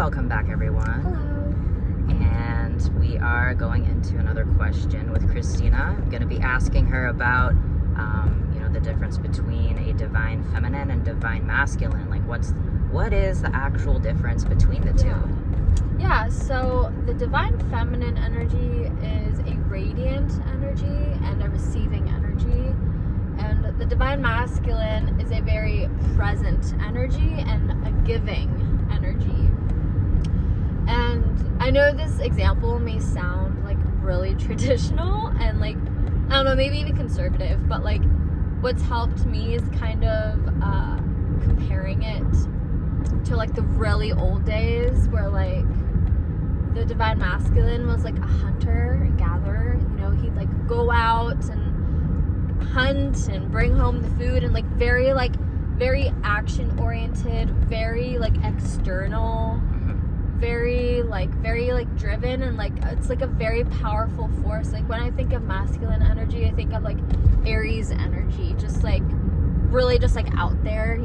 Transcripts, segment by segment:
Welcome back, everyone. Hello. And we are going into another question with Christina. I'm going to be asking her about, the difference between a divine feminine and divine masculine. Like, what is the actual difference between the two? Yeah, so the divine feminine energy is a radiant energy and a receiving energy. And the divine masculine is a very present energy and a giving energy. And I know this example may sound like really traditional and like, I don't know, maybe even conservative, but like what's helped me is kind of comparing it to like the really old days where like the divine masculine was like a hunter and gatherer. He'd like go out and hunt and bring home the food and like very action oriented, very like external, very driven, and like it's like a very powerful force. Like when I think of masculine energy, I think of like Aries energy, just like really just like out there,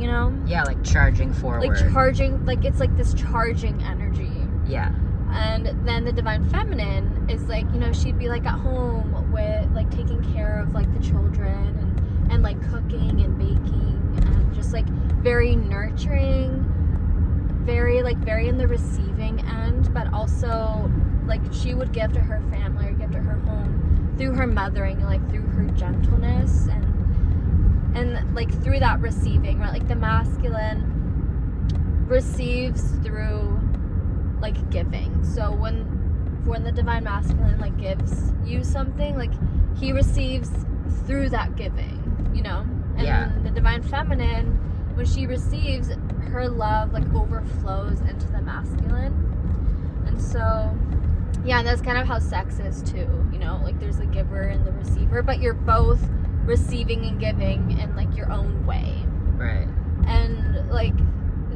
Yeah, like charging forward. It's like this charging energy. Yeah. And then the divine feminine is like, she'd be like at home with like taking care of like the children and like cooking and baking and just like very nurturing, very in the receiving end, but also like she would give to her family or give to her home through her mothering and like through her gentleness and like through that receiving, right? Like the masculine receives through like giving. So when the divine masculine like gives you something, like he receives through that giving, and then the divine feminine, when she receives, her love like overflows into the masculine. And so and that's kind of how sex is too, like there's the giver and the receiver, but you're both receiving and giving in like your own way, right? And like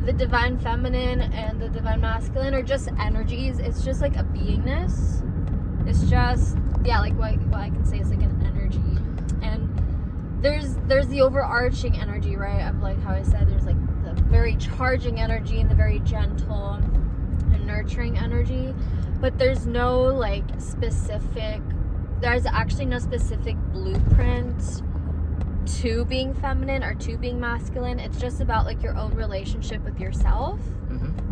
the divine feminine and the divine masculine are just energies. It's just like a beingness. It's just like what I can say is like an energy. And there's the overarching energy, right, of like how I said there's like the very charging energy and the very gentle and nurturing energy, but there's actually no specific blueprint to being feminine or to being masculine. It's just about like your own relationship with yourself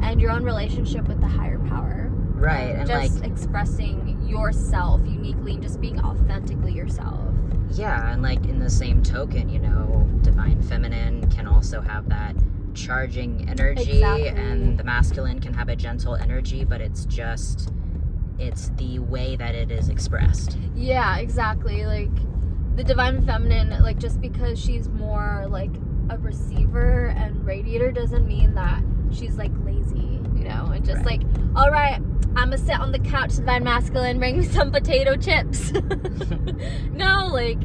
and your own relationship with the higher power, right? And just like expressing yourself uniquely and just being authentically yourself. Yeah, and like in the same token, divine feminine can also have that charging energy. Exactly. And the masculine can have a gentle energy, but it's the way that it is expressed. Yeah, exactly. Like the divine feminine, like just because she's more like a receiver and radiator doesn't mean that she's like lazy, and just right. Like, all right, I'm gonna sit on the couch, divine masculine, bring me some potato chips. No, like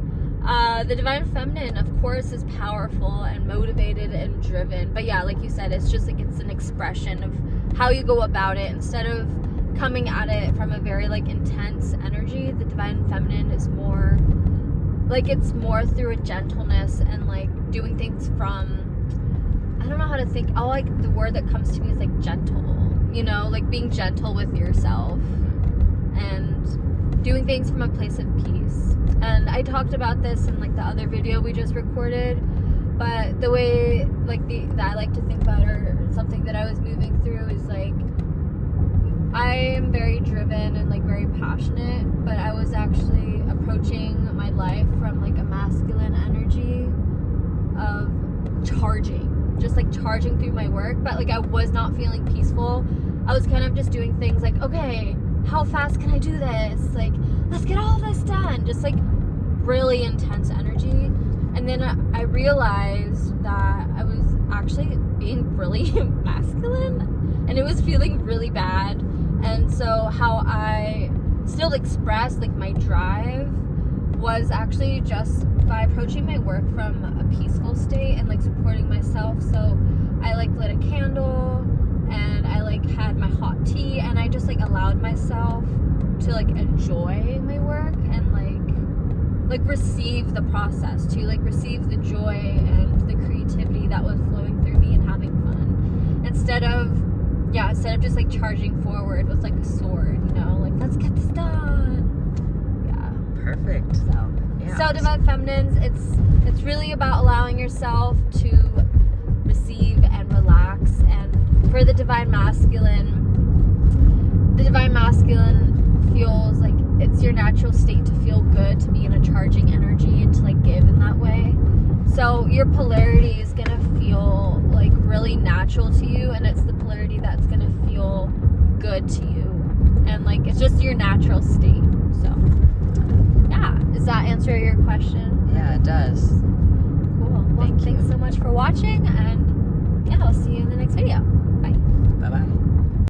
the divine feminine of course is powerful and motivated and driven, but yeah, like you said, it's just like it's an expression of how you go about it. Instead of coming at it from a very like intense energy, the divine feminine is more like, it's more through a gentleness and like doing things from, I don't know how to think, the word that comes to me is like gentle, like being gentle with yourself and doing things from a place of peace. And I talked about this in like the other video we just recorded, but the way like that I like to think about, or something that I was moving through, is like I am very driven and like very passionate, but I was actually approaching my life from like a masculine energy of just like charging through my work, but like I was not feeling peaceful. I was kind of just doing things like, okay, how fast can I do this? Like, let's get all this done. Just like really intense energy. And then I realized that I was actually being really masculine and it was feeling really bad. And so how I still expressed like my drive was actually just by approaching my work from a peaceful state and like supporting myself. So I like lit a candle and I like had my hot tea and I just like allowed myself to like enjoy my work and like receive the process, to like receive the joy and the creativity that was flowing through me and having fun, instead of Yeah, instead of just like charging forward with like a sword, you know, like let's get this done. Yeah. Perfect. Yeah. So Divine Feminines, it's really about allowing yourself to receive and relax. And for the Divine Masculine feels like it's your natural state to feel good, to be in a charging energy, and to like give in that way. So your polarity is gonna feel like really natural to you, and it's the polarity that's gonna feel good to you, and like it's just your natural state. So yeah, does that answer your question? Yeah, it does. Cool. Well, Thanks so much for watching, and yeah, I'll see you in the next video. Bye. Bye-bye.